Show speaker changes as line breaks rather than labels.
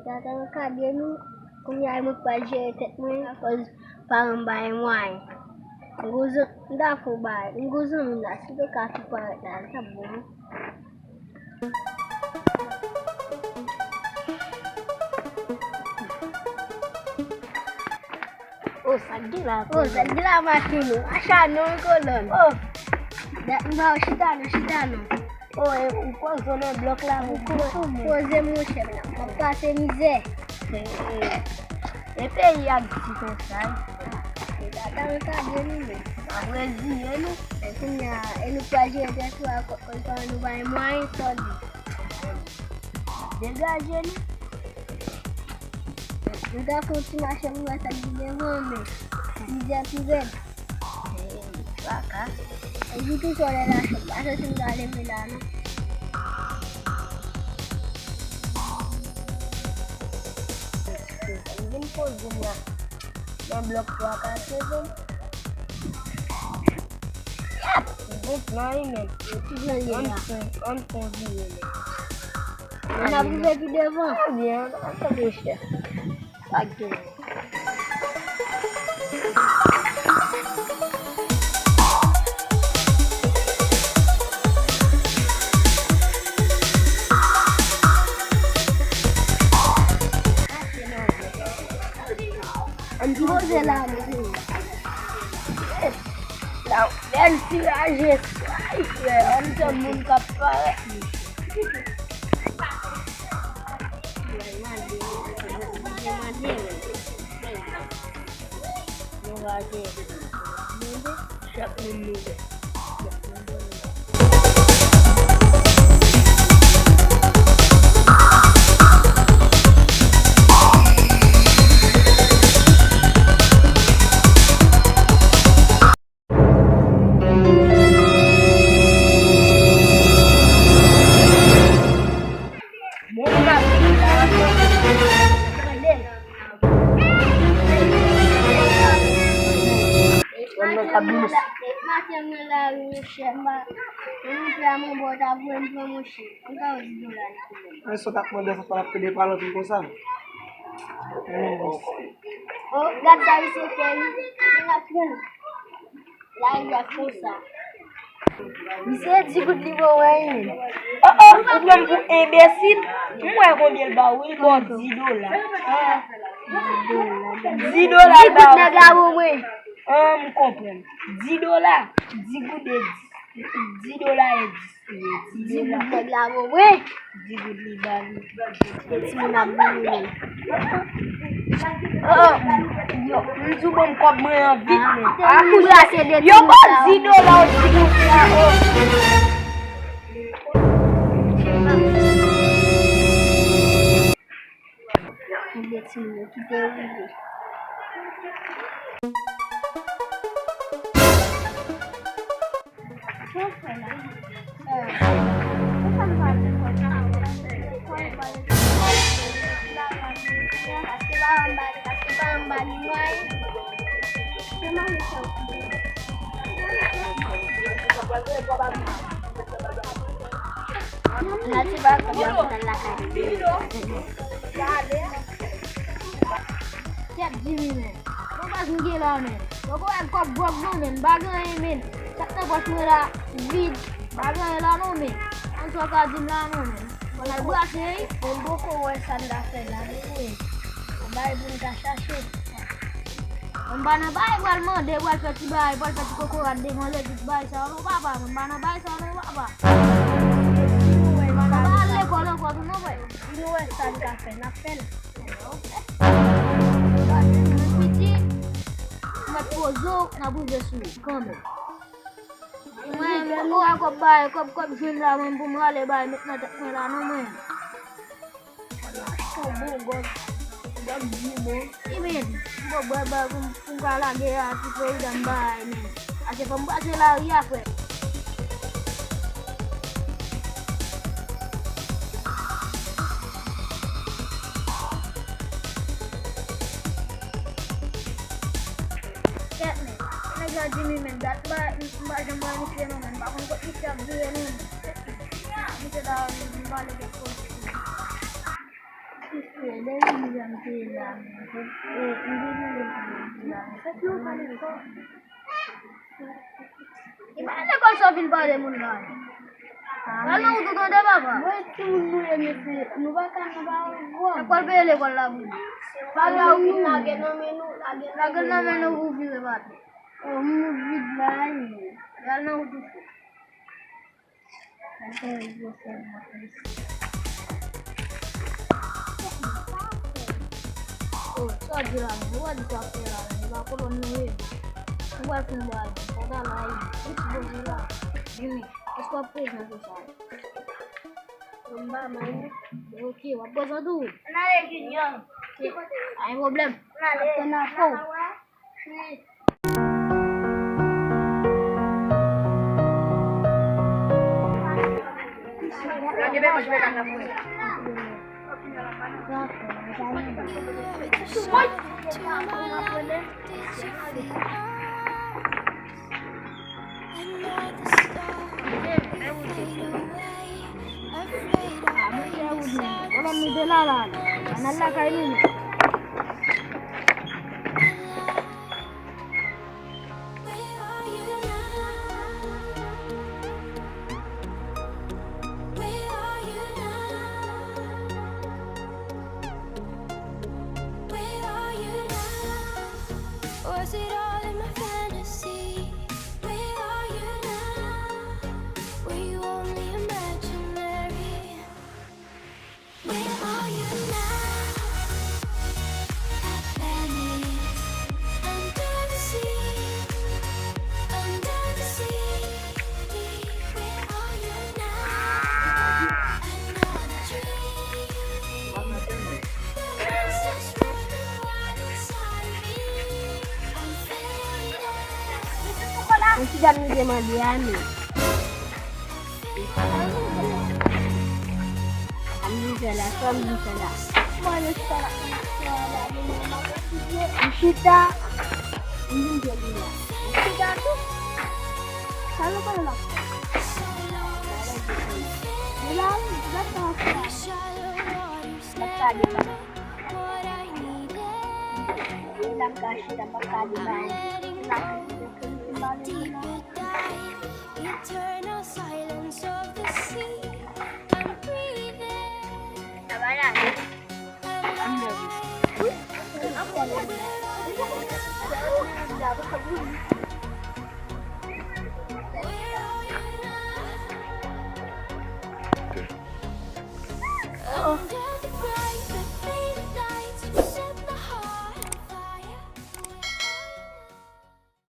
Datang kat dia ni punya ilmu pelajar kat ni cause parang bay wine. Nguzo nda ko bay. Nguzo nda sibe ka tu pa dan tabu. Oh sadila matinu. Ashano kolon. Oh. Dak mbao shidano. Oh, kwa zone block la kuze mushe na mapate mize. Epe ya gitiko sai. Datang ka deni. Awezi yenu. Etinya enu paje ya tu kwa nu bai mai sodi. Degaje ni. Nda futi masha mwata dile ngome. Nja tuze. Waka. Itu soalnya ada tinggal di Milano. Mungkin punya dan blok wakasnya tuh. Itu lain itu lain. On posisi. Kenapa bisa video bang? Dia apa bisa? Lagi. Anjur jalan ni. Lau dan si aje. Anjur mun kapal. Macam lalu siapa ini kamu buat apa yang promosi? Engkau jualan.
Ay, so tak mo sa para pili palo ng kusang.
Oh, dah saya sekali. Ingat pun. Lain dah susah.
Bisa jikut di bawah ini. Udah besin. Mau mobil bau buat $10. $10
Ikut negara we.
Comprendre. $10. Jikut $10.
Ikut negara we.
Jikut di Bali.
Semua beli.
Yo, cuma kau mengambil.
Aku rasa dia.
Yo, kau $10 jikut.
Lihat semua kita beli. Nanti bakal melakukan lakar. Siap Jimmy men. Kau pas gila men. Kau kau buat men. Bagai men. Kata bos murah vid. Bagai lano men. Ansur kajim lano men. Kalau buat sih, untuk kau sanda selari ni. Baik pun kasih. Membana baik wal mo de wal peti baik wal peti koko ade ngole di baik sama bapa membana baik sama bapa. Bale kono kono no baik. Ini wes tan kafe na pen. Piti mat pozo na buze su kome. Mai mo ako baik ko binda mo bumale baik na ta na no men. Bugo Imin, baba kung lagi ati ko dan bay ni. Ase pembuat lagi apa? Ket ni, nagaji mi men dat ba jamba ni keno men ba kon ko isap dia ni. Bisa dah balik ke Gimana kau sopin pada mulai? Kalau itu tu ada apa? Itu dulu yang mesti. Nubakan gua. Kau beli kau lagu. Kalau lagi na menu ubi lebat. Oh ubi lain. Kalau itu. Nanti gua Oh, so bilang, gua di kafe lah, aku nungguin, gua kembali, kota lain, terus gua bilang, gini, terus gua pes nanti saya, lomba main, oke, apa satu? Nale gini, ayo problem, kenapa? Lagi bebas makan apa? Orang muda lah, anak kain ini.
Was it all in my fantasy? Where are you now? Were you only imaginary? Where are you now? Venice, under the sea, under the sea. Where are you now? Another dream. There's just running wild inside me.
Mesti jangan dia madiani. Alhamdulillah, alhamdulillah. Mana sekarang? Kita ini jadi. Kita tu kalau nak. Bilang datang. Tadi. Bilang kasih dapat tadi.
Deeper dive, you turn